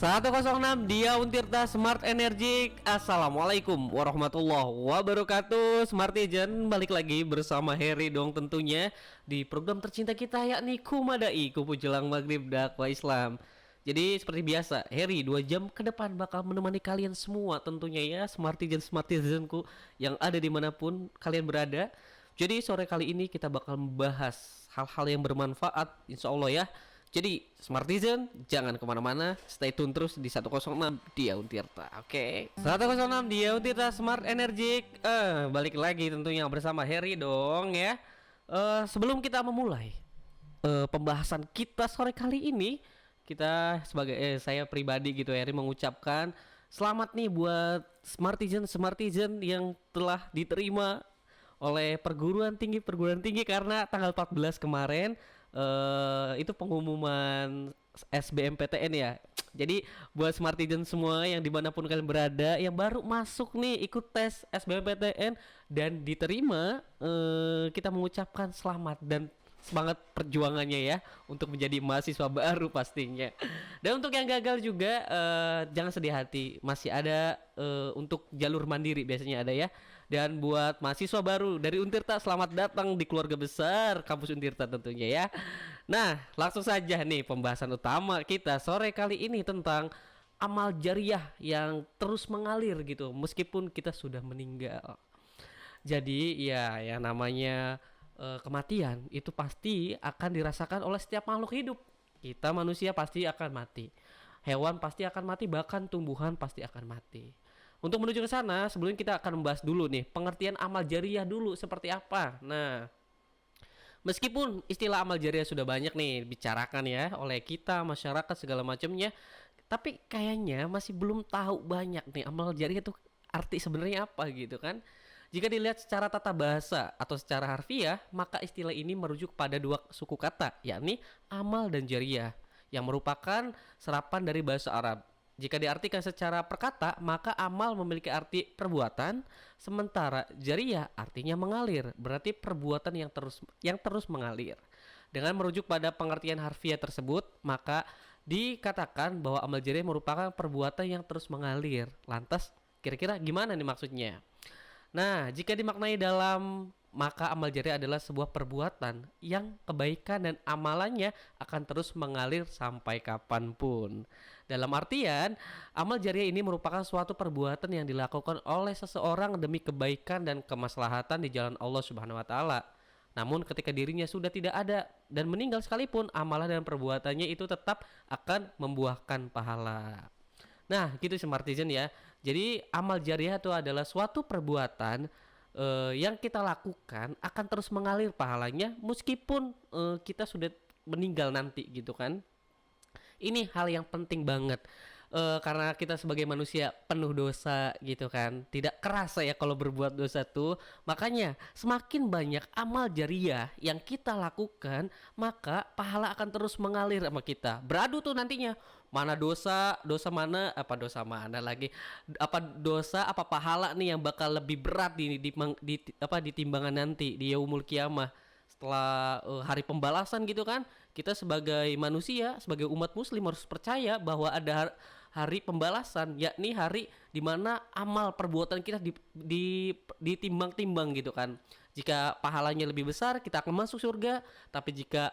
106 Dia Untirta Smart Energy. Assalamualaikum warahmatullahi wabarakatuh. Smartizen, balik lagi bersama Heri dong tentunya di program tercinta kita yakni Kumadai, Kupu Jelang Maghrib Dakwah Islam. Jadi seperti biasa, Heri 2 jam ke depan bakal menemani kalian semua tentunya ya, Smartizenku yang ada dimanapun kalian berada. Jadi sore kali ini kita bakal membahas hal-hal yang bermanfaat insya Allah ya. Jadi Smartizen jangan kemana-mana, stay tune terus di 106 Dia Untirta. Oke, 106 Dia Untirta Smart Energy. Balik lagi tentunya bersama Heri dong ya. Sebelum kita memulai pembahasan kita sore kali ini, kita sebagai saya pribadi gitu Heri mengucapkan selamat nih buat Smartizen yang telah diterima oleh perguruan tinggi karena tanggal 14 kemarin itu pengumuman SBMPTN ya. Jadi buat Smartizen semua yang dimanapun kalian berada yang baru masuk nih ikut tes SBMPTN dan diterima, kita mengucapkan selamat dan semangat perjuangannya ya untuk menjadi mahasiswa baru pastinya. Dan untuk yang gagal juga jangan sedih hati, masih ada untuk jalur mandiri biasanya ada ya. Dan buat mahasiswa baru dari Untirta, selamat datang di keluarga besar kampus Untirta tentunya ya. Nah, langsung saja nih pembahasan utama kita sore kali ini tentang amal jariah yang terus mengalir gitu meskipun kita sudah meninggal. Jadi ya yang namanya kematian itu pasti akan dirasakan oleh setiap makhluk hidup. Kita manusia pasti akan mati, hewan pasti akan mati, bahkan tumbuhan pasti akan mati. Untuk menuju ke sana, sebelum kita akan membahas dulu nih pengertian amal jariah dulu seperti apa. Nah, meskipun istilah amal jariah sudah banyak nih dibicarakan ya oleh kita, masyarakat segala macamnya, tapi kayaknya masih belum tahu banyak nih amal jariah itu arti sebenarnya apa gitu kan. Jika dilihat secara tata bahasa atau secara harfiah, maka istilah ini merujuk pada dua suku kata, yakni amal dan jariah, yang merupakan serapan dari bahasa Arab. Jika diartikan secara perkata, maka amal memiliki arti perbuatan, sementara jariah artinya mengalir, berarti perbuatan yang terus mengalir. Dengan merujuk pada pengertian harfiah tersebut, maka dikatakan bahwa amal jariah merupakan perbuatan yang terus mengalir. Lantas, kira-kira gimana nih maksudnya? Nah, jika dimaknai dalam maka amal jariah adalah sebuah perbuatan yang kebaikan dan amalannya akan terus mengalir sampai kapanpun. Dalam artian, amal jariah ini merupakan suatu perbuatan yang dilakukan oleh seseorang demi kebaikan dan kemaslahatan di jalan Allah Subhanahu wa taala. Namun ketika dirinya sudah tidak ada dan meninggal sekalipun, amalan dan perbuatannya itu tetap akan membuahkan pahala. Nah, gitu Smartizen ya. Jadi amal jariah itu adalah suatu perbuatan yang kita lakukan akan terus mengalir pahalanya meskipun kita sudah meninggal nanti gitu kan. Ini hal yang penting banget karena kita sebagai manusia penuh dosa gitu kan, tidak kerasa ya kalau berbuat dosa tuh. Makanya semakin banyak amal jariah yang kita lakukan, maka pahala akan terus mengalir sama kita. Beradu tuh nantinya, mana dosa mana lagi, apa dosa apa pahala nih yang bakal lebih berat di timbangan nanti di yaumul kiamah. Setelah hari pembalasan gitu kan, kita sebagai manusia, sebagai umat muslim harus percaya bahwa ada hari pembalasan, yakni hari dimana amal perbuatan kita ditimbang-timbang gitu kan. Jika pahalanya lebih besar, kita akan masuk surga, tapi jika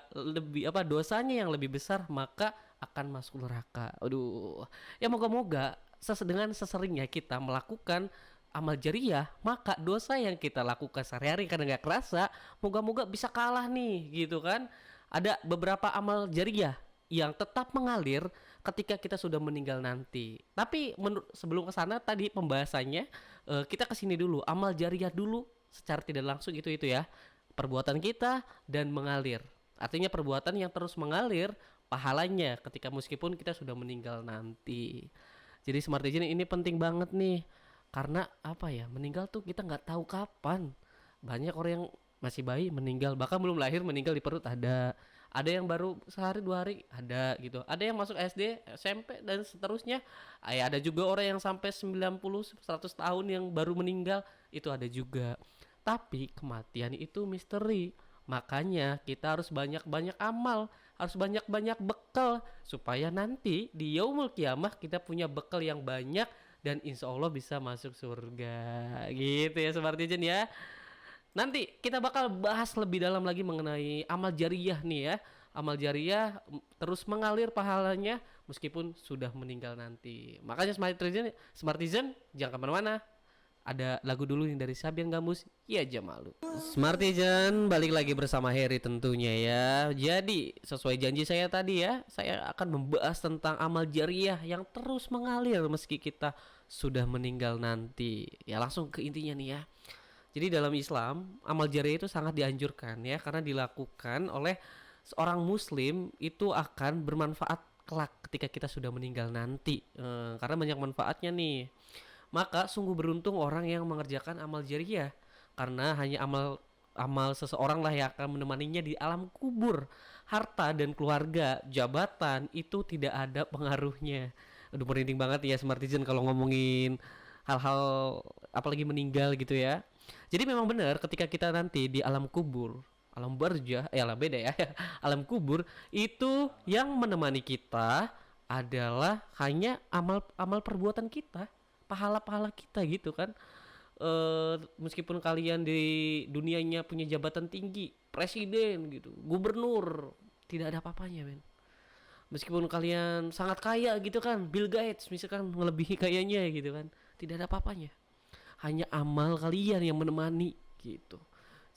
dosanya yang lebih besar, maka akan masuk neraka. Aduh, ya moga-moga dengan seseringnya kita melakukan amal jariah, maka dosa yang kita lakukan sehari-hari karena gak kerasa, moga-moga bisa kalah nih gitu kan. Ada beberapa amal jariah yang tetap mengalir ketika kita sudah meninggal nanti. Tapi sebelum kesana tadi pembahasannya, kita kesini dulu, amal jariah dulu secara tidak langsung itu ya, perbuatan kita dan mengalir. Artinya perbuatan yang terus mengalir pahalanya ketika meskipun kita sudah meninggal nanti. Jadi Smartizen ini penting banget nih. Karena apa ya, meninggal tuh kita nggak tahu kapan. Banyak orang yang masih bayi meninggal, bahkan belum lahir meninggal di perut ada yang baru sehari 2 hari ada gitu, ada yang masuk SD, SMP dan seterusnya. Ada juga orang yang sampai 90-100 tahun yang baru meninggal, itu ada juga. Tapi kematian itu misteri, makanya kita harus banyak-banyak amal harus banyak-banyak bekal supaya nanti di yaumul kiamah kita punya bekal yang banyak dan insya Allah bisa masuk surga gitu ya Smart Agent ya. Nanti kita bakal bahas lebih dalam lagi mengenai amal jariyah nih ya. Amal jariyah terus mengalir pahalanya meskipun sudah meninggal nanti. Makanya Smartizen jangan kemana-mana. Ada lagu dulu nih dari Sabian Gambus, Ya Jamalu. Smartizen balik lagi bersama Harry tentunya ya. Jadi sesuai janji saya tadi ya, saya akan membahas tentang amal jariyah yang terus mengalir meski kita sudah meninggal nanti. Ya langsung ke intinya nih ya. Jadi dalam Islam amal jariyah itu sangat dianjurkan ya, karena dilakukan oleh seorang muslim itu akan bermanfaat kelak ketika kita sudah meninggal nanti. Karena banyak manfaatnya nih. Maka sungguh beruntung orang yang mengerjakan amal jariyah, karena hanya amal seseorang lah yang akan menemaninya di alam kubur. Harta dan keluarga, jabatan itu tidak ada pengaruhnya. Aduh merinding banget ya Smartizen kalau ngomongin hal-hal apalagi meninggal gitu ya. Jadi memang benar ketika kita nanti di alam kubur, alam barzah, alam beda ya. Alam kubur itu yang menemani kita adalah hanya amal perbuatan kita, pahala-pahala kita gitu kan. Meskipun kalian di dunianya punya jabatan tinggi, presiden gitu, gubernur, tidak ada apa-apanya men. Meskipun kalian sangat kaya gitu kan, Bill Gates misalkan melebihi kayanya gitu kan, tidak ada apa-apanya. Hanya amal kalian yang menemani gitu.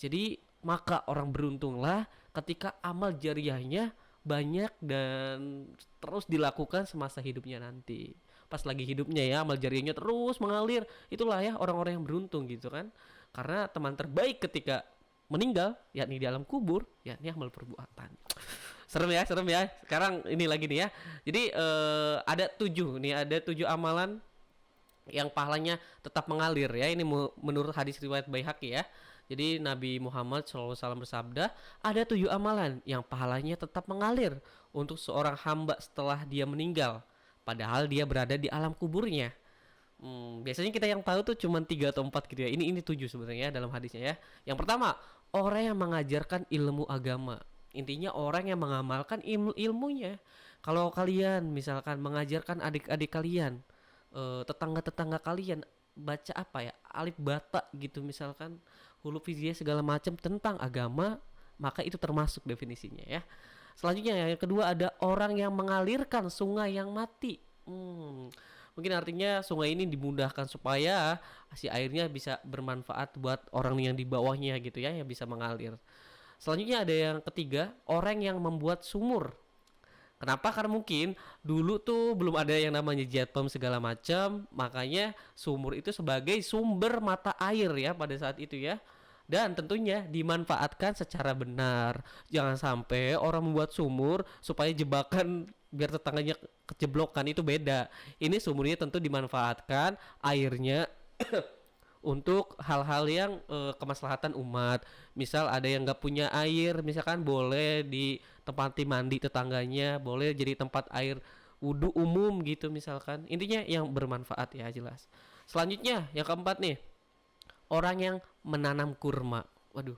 Jadi maka orang beruntunglah ketika amal jariyahnya banyak dan terus dilakukan semasa hidupnya nanti. Pas lagi hidupnya ya amal jariyahnya terus mengalir. Itulah ya orang-orang yang beruntung gitu kan. Karena teman terbaik ketika meninggal yakni di alam kubur yakni amal perbuatan. Serem ya. Sekarang ini lagi nih ya. Jadi ada 7 amalan yang pahalanya tetap mengalir ya. Ini menurut hadis riwayat Baihaqi ya. Jadi Nabi Muhammad SAW bersabda, ada 7 amalan yang pahalanya tetap mengalir untuk seorang hamba setelah dia meninggal, padahal dia berada di alam kuburnya. Biasanya kita yang tahu tuh cuma 3 atau 4 gitu ya. Ini 7 sebenarnya dalam hadisnya ya. Yang pertama, orang yang mengajarkan ilmu agama. Intinya orang yang mengamalkan ilmunya. Kalau kalian misalkan mengajarkan adik-adik kalian, tetangga-tetangga kalian baca apa ya, alif bata gitu misalkan, huruf hijaiyah segala macam tentang agama, maka itu termasuk definisinya ya. Selanjutnya yang kedua ada orang yang mengalirkan sungai yang mati. Mungkin artinya sungai ini dimudahkan supaya si airnya bisa bermanfaat buat orang yang di bawahnya gitu ya, yang bisa mengalir. Selanjutnya ada yang ketiga, orang yang membuat sumur. Kenapa? Karena mungkin dulu tuh belum ada yang namanya jet pump segala macam, makanya sumur itu sebagai sumber mata air ya pada saat itu ya. Dan tentunya dimanfaatkan secara benar. Jangan sampai orang membuat sumur supaya jebakan biar tetangganya kejeblokan, itu beda. Ini sumurnya tentu dimanfaatkan airnya untuk hal-hal yang kemaslahatan umat. Misal ada yang nggak punya air, misalkan boleh di tempati mandi tetangganya, boleh jadi tempat air wudhu umum gitu misalkan. Intinya yang bermanfaat ya jelas. Selanjutnya yang keempat nih, orang yang menanam kurma. Waduh,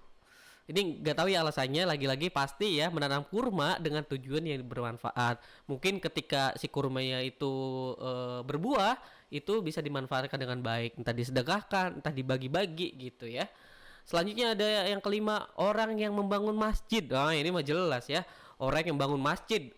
ini nggak tahu ya alasannya, lagi-lagi pasti ya menanam kurma dengan tujuan yang bermanfaat. Mungkin ketika si kurmanya itu berbuah, itu bisa dimanfaatkan dengan baik, entah disedekahkan, entah dibagi-bagi gitu ya. Selanjutnya ada yang kelima, orang yang membangun masjid. Nah ini mah jelas ya, orang yang bangun masjid,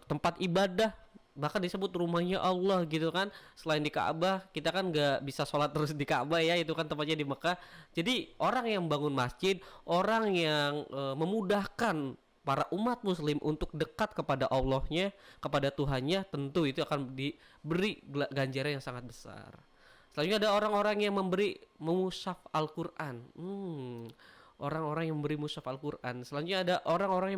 tempat ibadah, bahkan disebut rumahnya Allah gitu kan. Selain di Ka'bah, kita kan nggak bisa sholat terus di Ka'bah ya, itu kan tempatnya di Mekah. Jadi orang yang bangun masjid, orang yang memudahkan para umat muslim untuk dekat kepada Allahnya, kepada Tuhannya, tentu itu akan diberi ganjaran yang sangat besar. Selanjutnya ada orang-orang yang memberi mushaf Al-Quran. Orang-orang yang memberi mushaf Al-Quran. Selanjutnya ada orang-orang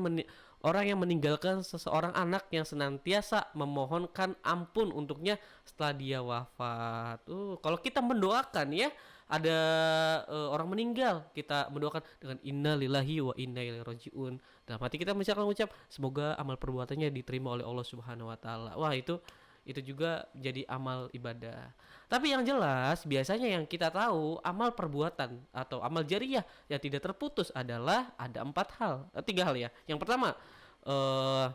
yang meninggalkan seseorang anak yang senantiasa memohonkan ampun untuknya setelah dia wafat. Kalau kita mendoakan ya, ada orang meninggal, kita mendoakan dengan innalillahi wa inna ilaihi rajiun. Dalam hati kita misalkan mengucap semoga amal perbuatannya diterima oleh Allah Subhanahu wa taala. Wah, itu juga jadi amal ibadah. Tapi yang jelas biasanya yang kita tahu amal perbuatan atau amal jariyah yang tidak terputus adalah ada 3 hal ya. Yang pertama, eh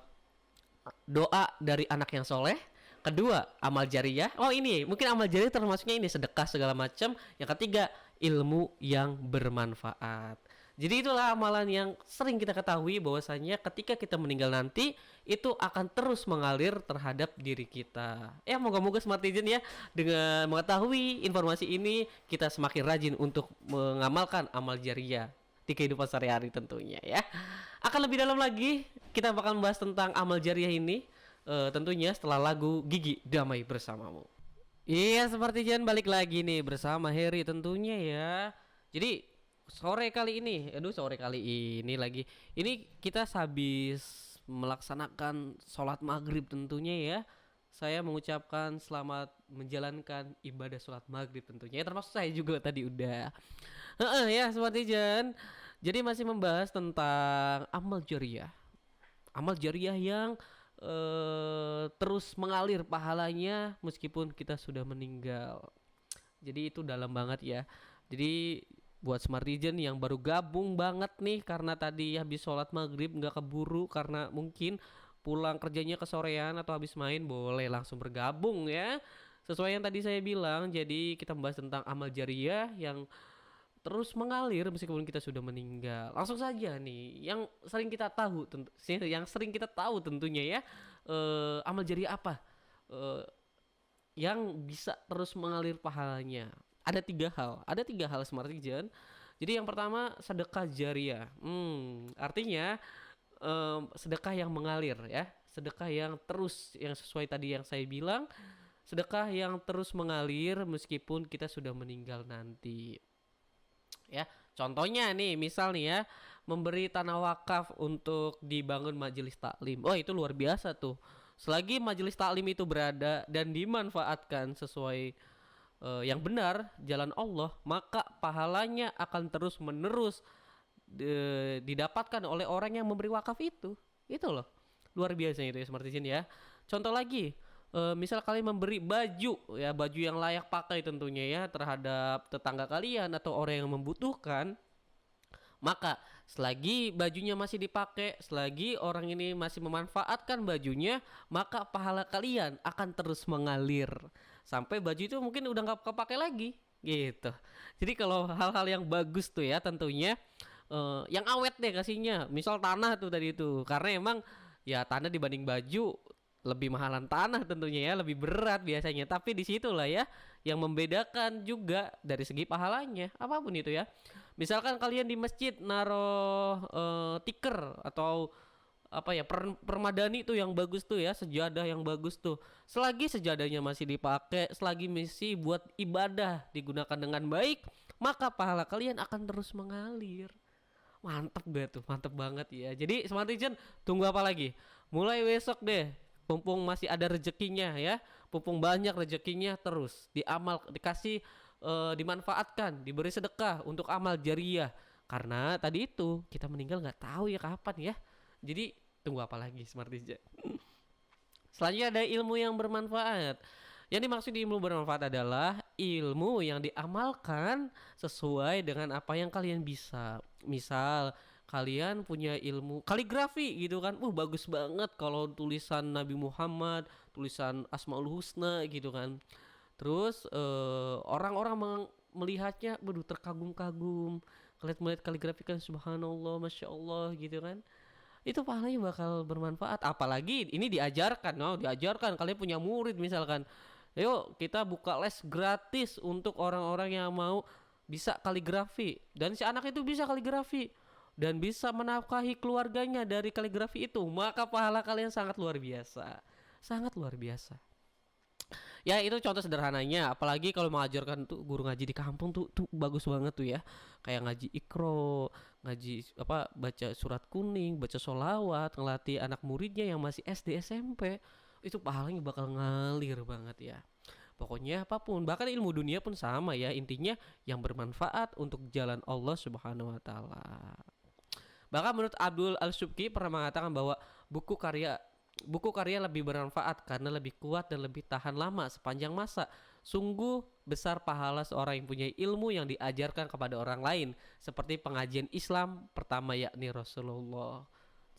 doa dari anak yang soleh, kedua amal jariyah. Oh ini mungkin amal jariyah termasuknya ini sedekah segala macam. Yang ketiga ilmu yang bermanfaat. Jadi itulah amalan yang sering kita ketahui bahwasanya ketika kita meninggal nanti itu akan terus mengalir terhadap diri kita. Ya moga-moga Smartizen ya dengan mengetahui informasi ini kita semakin rajin untuk mengamalkan amal jariyah di kehidupan sehari-hari tentunya ya. Akan lebih dalam lagi kita bakal membahas tentang amal jariyah ini tentunya setelah lagu Gigi Damai Bersamamu. Iya seperti Jan balik lagi nih bersama Harry tentunya ya. Jadi sore kali ini lagi. Ini kita habis melaksanakan sholat maghrib tentunya ya. Saya mengucapkan selamat menjalankan ibadah sholat maghrib tentunya. Ya, termasuk saya juga tadi udah. Ya seperti Jan. Jadi masih membahas tentang amal jariyah. Amal jariyah yang terus mengalir pahalanya meskipun kita sudah meninggal. Jadi itu dalam banget ya. Jadi buat Smartizen yang baru gabung banget nih karena tadi habis sholat maghrib nggak keburu karena mungkin pulang kerjanya kesorean atau habis main, boleh langsung bergabung ya. Sesuai yang tadi saya bilang, jadi kita membahas tentang amal jariyah yang terus mengalir meskipun kita sudah meninggal. Langsung saja nih, yang sering kita tahu tentunya ya, amal jariyah apa yang bisa terus mengalir pahalanya. Ada tiga hal Smartizen. Jadi yang pertama sedekah jariyah. Artinya sedekah yang mengalir ya, sedekah yang terus, yang sesuai tadi yang saya bilang, sedekah yang terus mengalir meskipun kita sudah meninggal nanti. Ya, contohnya nih, misal nih ya, memberi tanah wakaf untuk dibangun majelis taklim. Oh, itu luar biasa tuh. Selagi majelis taklim itu berada dan dimanfaatkan sesuai yang benar, jalan Allah, maka pahalanya akan terus menerus didapatkan oleh orang yang memberi wakaf itu. Itu loh. Luar biasa itu ya Smartizen ya. Contoh lagi, misal kalian memberi baju ya, baju yang layak pakai tentunya ya terhadap tetangga kalian atau orang yang membutuhkan, maka selagi bajunya masih dipakai, selagi orang ini masih memanfaatkan bajunya, maka pahala kalian akan terus mengalir sampai baju itu mungkin udah nggak kepake lagi gitu. Jadi kalau hal-hal yang bagus tuh ya tentunya yang awet deh kasihnya, misal tanah tuh tadi itu, karena emang ya tanah dibanding baju lebih mahalan tanah tentunya ya, lebih berat biasanya. Tapi disitulah ya yang membedakan juga dari segi pahalanya apapun itu ya. Misalkan kalian di masjid naruh tikar atau apa ya, permadani tuh yang bagus tuh ya, sejadah yang bagus tuh, selagi sejadahnya masih dipakai, selagi misi buat ibadah digunakan dengan baik, maka pahala kalian akan terus mengalir. Mantep gak tuh, mantep banget ya. Jadi Smartizen tunggu apa lagi, mulai besok deh, mumpung masih ada rezekinya ya, mumpung banyak rezekinya, terus dikasih dimanfaatkan, diberi sedekah untuk amal jariyah. Karena tadi itu kita meninggal nggak tahu ya kapan ya. Jadi tunggu apa lagi Smartizen. Selanjutnya ada ilmu yang bermanfaat. Yang dimaksud ilmu bermanfaat adalah ilmu yang diamalkan sesuai dengan apa yang kalian bisa. Misal kalian punya ilmu kaligrafi gitu kan, bagus banget kalau tulisan Nabi Muhammad, tulisan Asmaul Husna gitu kan. Terus orang-orang melihatnya, terkagum-kagum, melihat kaligrafi kan, subhanallah, masya Allah gitu kan. Itu pahalanya bakal bermanfaat. Apalagi ini diajarkan kalian punya murid misalkan, yuk kita buka les gratis untuk orang-orang yang mau bisa kaligrafi, dan si anak itu bisa kaligrafi dan bisa menafkahi keluarganya dari kaligrafi itu, maka pahala kalian sangat luar biasa, sangat luar biasa. Ya itu contoh sederhananya. Apalagi kalau mengajarkan tuh guru ngaji di kampung tuh bagus banget tuh ya. Kayak ngaji ikro, ngaji apa, baca surat kuning, baca sholawat, ngelatih anak muridnya yang masih SD SMP. Itu pahalanya bakal ngalir banget ya. Pokoknya apapun, bahkan ilmu dunia pun sama ya. Intinya yang bermanfaat untuk jalan Allah Subhanahu wa taala. Bahkan menurut Abdul Al-Subki pernah mengatakan bahwa buku karya lebih bermanfaat karena lebih kuat dan lebih tahan lama sepanjang masa. Sungguh besar pahala seorang yang punya ilmu yang diajarkan kepada orang lain, seperti pengajian Islam pertama yakni Rasulullah.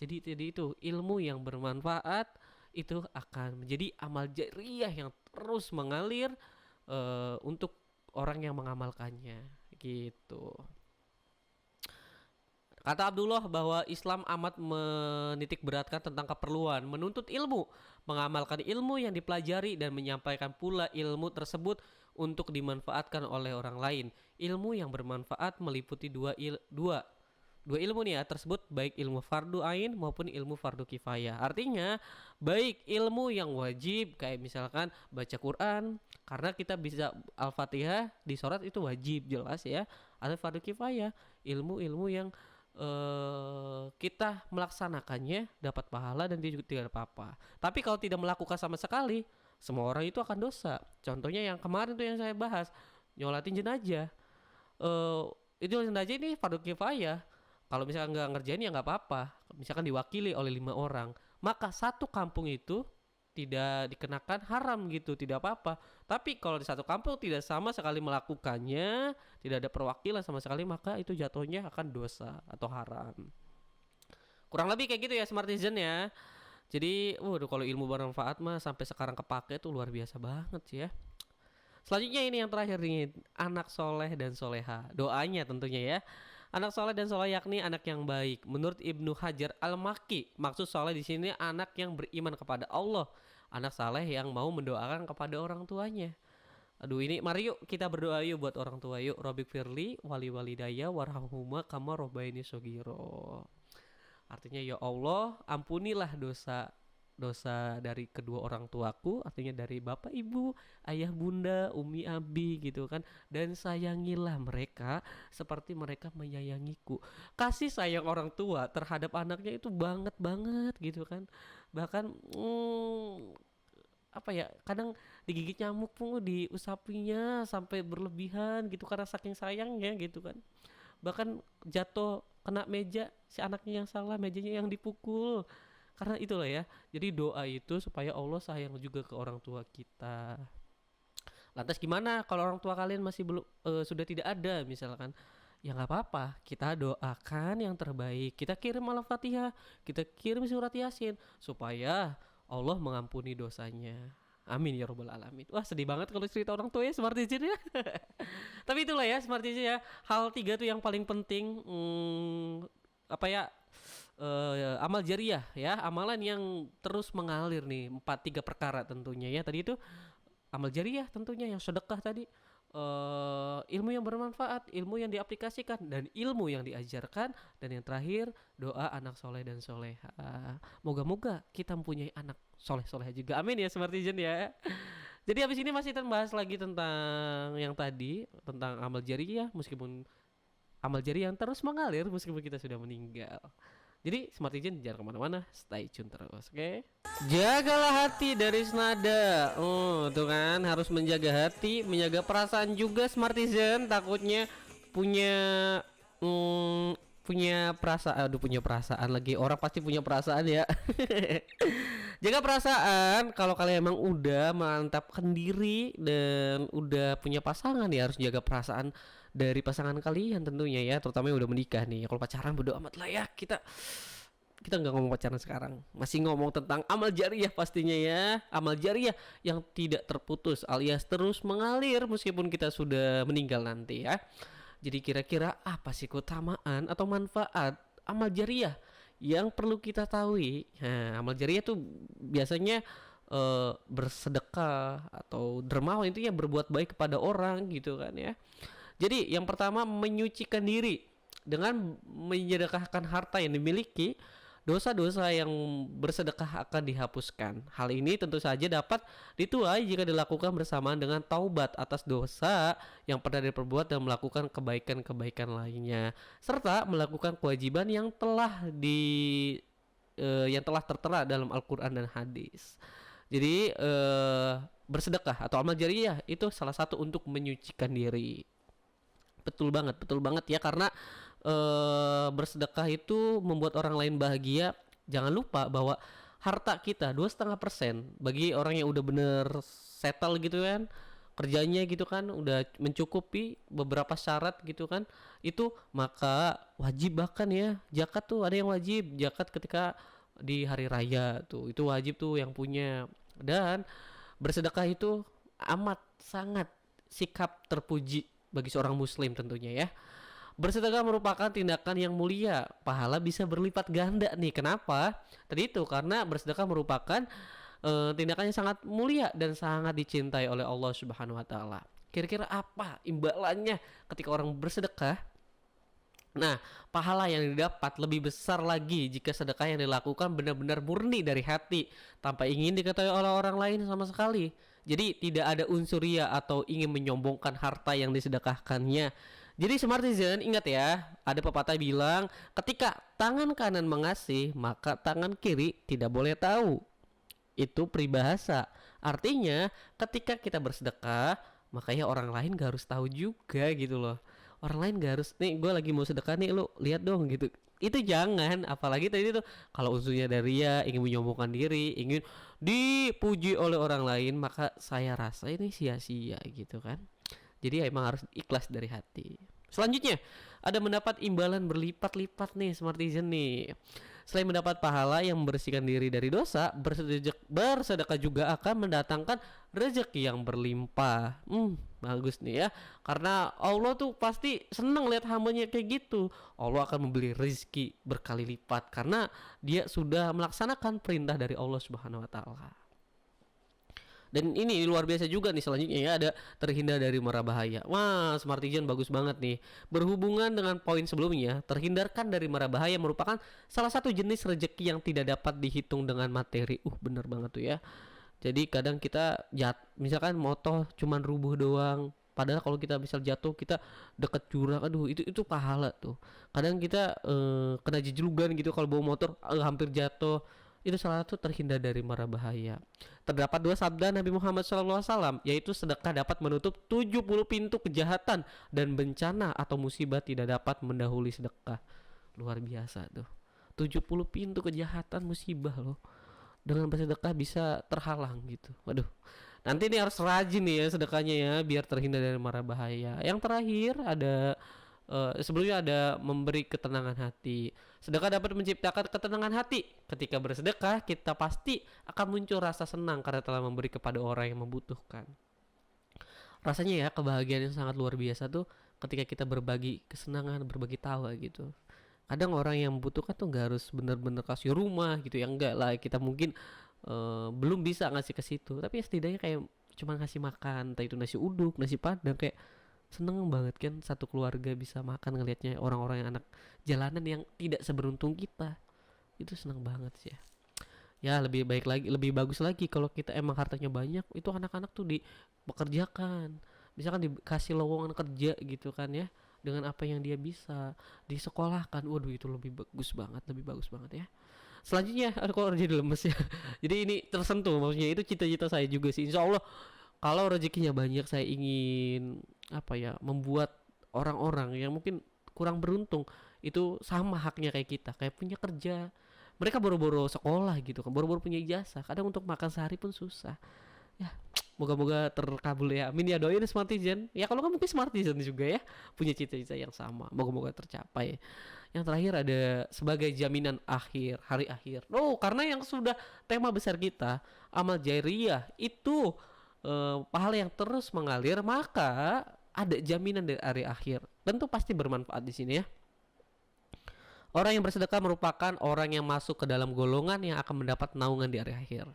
Jadi itu ilmu yang bermanfaat itu akan menjadi amal jariah yang terus mengalir untuk orang yang mengamalkannya gitu. Kata Abdullah bahwa Islam amat menitik beratkan tentang keperluan menuntut ilmu, mengamalkan ilmu yang dipelajari dan menyampaikan pula ilmu tersebut untuk dimanfaatkan oleh orang lain. Ilmu yang bermanfaat meliputi dua ilmu nih ya tersebut, baik ilmu fardu ain maupun ilmu fardu kifayah. Artinya baik ilmu yang wajib kayak misalkan baca Quran, karena kita bisa Al-Fatihah di sholat itu wajib jelas ya. Ada fardu kifayah, ilmu-ilmu yang kita melaksanakannya dapat pahala dan dia juga tidak ada apa-apa. Tapi kalau tidak melakukan sama sekali, semua orang itu akan dosa. Contohnya yang kemarin tuh yang saya bahas, nyolatin jenazah. Itu jenazah ini fardu kifayah. Kalau misalkan nggak ngerjain ya nggak apa-apa. Misalkan diwakili oleh 5 orang, maka satu kampung itu tidak dikenakan haram gitu, tidak apa-apa. Tapi kalau di satu kampung tidak sama sekali melakukannya, tidak ada perwakilan sama sekali, maka itu jatuhnya akan dosa atau haram. Kurang lebih kayak gitu ya Smartizen ya. Jadi, waduh kalau ilmu bermanfaat mah sampai sekarang kepake tuh luar biasa banget sih ya. Selanjutnya ini yang terakhir nih, anak soleh dan soleha. Doanya tentunya ya. Anak soleh dan soleh yakni anak yang baik. Menurut Ibnu Hajar Al-Makki, maksud soleh di sini anak yang beriman kepada Allah, anak saleh yang mau mendoakan kepada orang tuanya. Aduh ini mari yuk kita berdoa yuk buat orang tua yuk. Robik firli wali walidaya warhamhuma kama robaini sogiro. Artinya ya Allah ampunilah dosa dari kedua orang tuaku, artinya dari bapak ibu, ayah bunda, umi abi gitu kan, dan sayangilah mereka seperti mereka menyayangiku. Kasih sayang orang tua terhadap anaknya itu banget gitu kan, bahkan apa ya, kadang digigit nyamuk pun diusapinya sampai berlebihan gitu karena saking sayangnya gitu kan, bahkan jatuh kena meja si anaknya yang salah, mejanya yang dipukul. Karena itulah ya, jadi doa itu supaya Allah sayang juga ke orang tua kita. Lantas gimana kalau orang tua kalian masih belum sudah tidak ada misalkan? Ya nggak apa-apa, kita doakan yang terbaik. Kita kirim Al-Fatihah, kita kirim surat Yasin supaya Allah mengampuni dosanya. Amin ya robbal alamin. Wah sedih banget kalau cerita orang tua ya Smartizen ya. Tapi itulah ya Smartizen ya. Hal 3 tuh yang paling penting, apa ya? Amal jariah ya, amalan yang terus mengalir nih, 3 perkara tentunya ya. Tadi itu amal jariah tentunya yang sedekah tadi, ilmu yang bermanfaat, ilmu yang diaplikasikan, dan ilmu yang diajarkan, dan yang terakhir doa anak soleh dan soleha. Moga-moga kita mempunyai anak soleh-soleha juga, amin ya Smartizen ya. Jadi habis ini masih bahas lagi tentang yang tadi, tentang amal jariah, meskipun amal jariah yang terus mengalir meskipun kita sudah meninggal. Jadi Smartizen jangan kemana-mana, stay tune terus, oke? Jagalah hati dari senada. Tuh kan, harus menjaga hati, menjaga perasaan juga Smartizen. Takutnya punya punya perasaan lagi. Orang pasti punya perasaan ya. Jaga perasaan. Kalau kalian emang udah mantapkan diri dan udah punya pasangan ya, harus jaga perasaan dari pasangan kalian tentunya ya, terutama yang udah menikah nih. Kalau pacaran bodo amat lah ya, kita nggak ngomong pacaran sekarang, masih ngomong tentang amal jariah pastinya ya. Amal jariah yang tidak terputus alias terus mengalir meskipun kita sudah meninggal nanti ya. Jadi kira-kira apa sih keutamaan atau manfaat amal jariah yang perlu kita tahu? Nah, amal jariah tuh biasanya bersedekah atau dermawan, itu ya berbuat baik kepada orang gitu kan ya. Jadi yang pertama, menyucikan diri dengan menyedekahkan harta yang dimiliki. Dosa-dosa yang bersedekah akan dihapuskan. Hal ini tentu saja dapat dituai jika dilakukan bersamaan dengan taubat atas dosa yang pernah diperbuat dan melakukan kebaikan-kebaikan lainnya, serta melakukan kewajiban yang telah tertera dalam Al-Quran dan hadis. Jadi bersedekah atau amal jariah itu salah satu untuk menyucikan diri. Betul banget ya, karena bersedekah itu membuat orang lain bahagia. Jangan lupa bahwa harta kita 2,5% bagi orang yang udah bener settle gitu kan, kerjanya gitu kan udah mencukupi beberapa syarat gitu kan, itu maka wajib bahkan ya zakat tuh ada yang wajib zakat ketika di hari raya tuh itu wajib tuh yang punya. Dan bersedekah itu amat sangat sikap terpuji bagi seorang muslim tentunya ya. Bersedekah merupakan tindakan yang mulia, pahala bisa berlipat ganda nih. Kenapa? Tadi itu karena bersedekah merupakan tindakan yang sangat mulia dan sangat dicintai oleh Allah Subhanahu wa taala. Kira-kira apa imbalannya ketika orang bersedekah? Nah, pahala yang didapat lebih besar lagi jika sedekah yang dilakukan benar-benar murni dari hati, tanpa ingin diketahui oleh orang lain sama sekali. Jadi tidak ada unsur ria atau ingin menyombongkan harta yang disedekahkannya. Jadi Smartizen ingat ya, ada pepatah bilang, ketika tangan kanan mengasih, maka tangan kiri tidak boleh tahu. Itu peribahasa. Artinya, ketika kita bersedekah, makanya orang lain gak harus tahu juga gitu loh. Orang lain gak harus, nih gue lagi mau sedekah nih, lu lihat dong gitu. Itu jangan, apalagi tadi tuh kalau unsurnya dari ya ingin menyombongkan diri, ingin dipuji oleh orang lain, maka saya rasa ini sia-sia gitu kan. Jadi emang harus ikhlas dari hati. Selanjutnya, ada mendapat imbalan berlipat-lipat nih Smartizen nih. Selain mendapat pahala yang membersihkan diri dari dosa, bersedekah juga akan mendatangkan rezeki yang berlimpah. Bagus nih ya. Karena Allah tuh pasti senang lihat hambanya kayak gitu. Allah akan memberi rezeki berkali lipat karena dia sudah melaksanakan perintah dari Allah Subhanahu wa taala. Dan ini luar biasa juga nih selanjutnya ya, ada terhindar dari mara bahaya. Wah, Smartizen bagus banget nih. Berhubungan dengan poin sebelumnya, terhindarkan dari mara bahaya merupakan salah satu jenis rezeki yang tidak dapat dihitung dengan materi. Bener banget tuh ya. Jadi kadang kita misalkan motor cuman rubuh doang. Padahal kalau kita misal jatuh kita deket jurang, aduh itu pahala tuh. Kadang kita kena jejulugan gitu kalau bawa motor hampir jatuh. Itu salah satu terhindar dari mara bahaya. Terdapat dua sabda Nabi Muhammad SAW, yaitu sedekah dapat menutup 70 pintu kejahatan dan bencana atau musibah tidak dapat mendahului sedekah. Luar biasa tuh. 70 pintu kejahatan musibah loh. Dengan bersedekah bisa terhalang gitu. Waduh. Nanti ini harus rajin nih ya sedekahnya ya biar terhindar dari mara bahaya. Yang terakhir ada sebelumnya ada memberi ketenangan hati. Sedekah dapat menciptakan ketenangan hati. Ketika bersedekah, kita pasti akan muncul rasa senang karena telah memberi kepada orang yang membutuhkan. Rasanya ya kebahagiaan yang sangat luar biasa tuh ketika kita berbagi kesenangan, berbagi tawa gitu. Kadang orang yang membutuhkan tuh gak harus bener-bener kasih rumah gitu ya, enggak lah, kita mungkin belum bisa ngasih ke situ, tapi ya setidaknya kayak cuma ngasih makan, entah itu nasi uduk, nasi padang, kayak seneng banget kan satu keluarga bisa makan ngelihatnya orang-orang yang anak jalanan yang tidak seberuntung kita. Itu seneng banget sih ya. Ya lebih baik lagi, lebih bagus lagi kalau kita emang hartanya banyak, itu anak-anak tuh dipekerjakan, misalkan dikasih lowongan kerja gitu kan ya, dengan apa yang dia bisa disekolahkan. Waduh itu lebih bagus banget ya. Selanjutnya kalau jadi lemes ya. Jadi ini tersentuh, maksudnya itu cita-cita saya juga sih, insya Allah kalau rezekinya banyak saya ingin membuat orang-orang yang mungkin kurang beruntung itu sama haknya kayak kita, kayak punya kerja. Mereka boro-boro sekolah gitu kan, boro-boro punya ijazah, kadang untuk makan sehari pun susah ya. Moga-moga terkabul ya, amin ya, doain Smartizen ya. Kalau kan mungkin Smartizen juga ya punya cita-cita yang sama, moga-moga tercapai. Yang terakhir ada sebagai jaminan hari akhir. Karena yang sudah tema besar kita amal jariyah itu pahala yang terus mengalir, maka ada jaminan dari hari akhir. Tentu pasti bermanfaat di sini ya. Orang yang bersedekah merupakan orang yang masuk ke dalam golongan yang akan mendapat naungan di hari akhir.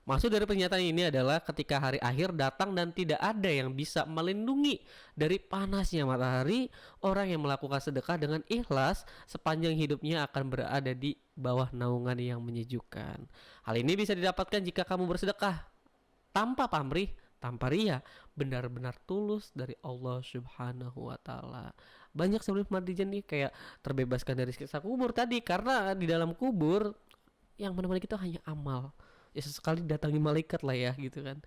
Maksud dari pernyataan ini adalah ketika hari akhir datang dan tidak ada yang bisa melindungi dari panasnya matahari, orang yang melakukan sedekah dengan ikhlas sepanjang hidupnya akan berada di bawah naungan yang menyejukkan. Hal ini bisa didapatkan jika kamu bersedekah tanpa pamrih, tanpa ria, benar-benar tulus dari Allah Subhanahu wa taala. Banyak sebelum Smartizen nih kayak terbebaskan dari siksa kubur tadi, karena di dalam kubur yang menemani kita hanya amal. Ya sesekali datangi malaikat lah ya gitu kan.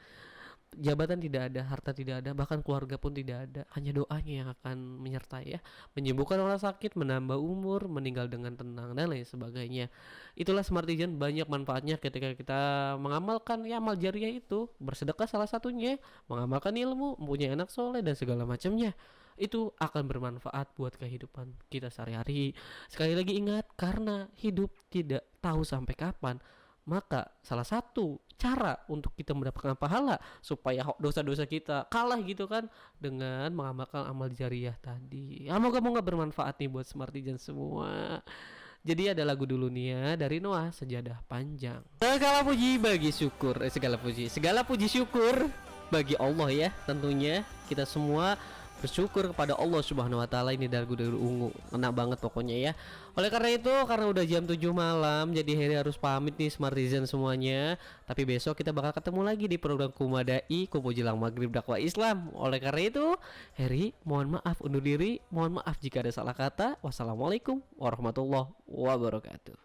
Jabatan tidak ada, harta tidak ada, bahkan keluarga pun tidak ada. Hanya doanya yang akan menyertai ya, menyembuhkan orang sakit, menambah umur, meninggal dengan tenang dan lain sebagainya. Itulah Smartisan, banyak manfaatnya ketika kita mengamalkan ya amal jariah itu. Bersedekah salah satunya, mengamalkan ilmu, mempunyai anak soleh dan segala macamnya. Itu akan bermanfaat buat kehidupan kita sehari-hari. Sekali lagi ingat, karena hidup tidak tahu sampai kapan, maka salah satu cara untuk kita mendapatkan pahala supaya dosa-dosa kita kalah gitu kan, dengan mengamalkan amal jariah tadi. Ya, moga-moga bermanfaat nih buat Smartijan semua. Jadi ada lagu dulu nih ya dari Noah, Sejadah Panjang. Segala puji syukur bagi Allah ya, tentunya kita semua bersyukur kepada Allah Subhanahu wa taala. Ini lagu dari Ungu, enak banget pokoknya ya. Oleh karena itu, karena udah jam 7 malam, jadi Heri harus pamit nih Smartisan semuanya. Tapi besok kita bakal ketemu lagi di program Kumadai, Kumpul Jelang Maghrib Dakwah Islam. Oleh karena itu, Heri mohon maaf undur diri, mohon maaf jika ada salah kata. Wassalamualaikum warahmatullahi wabarakatuh.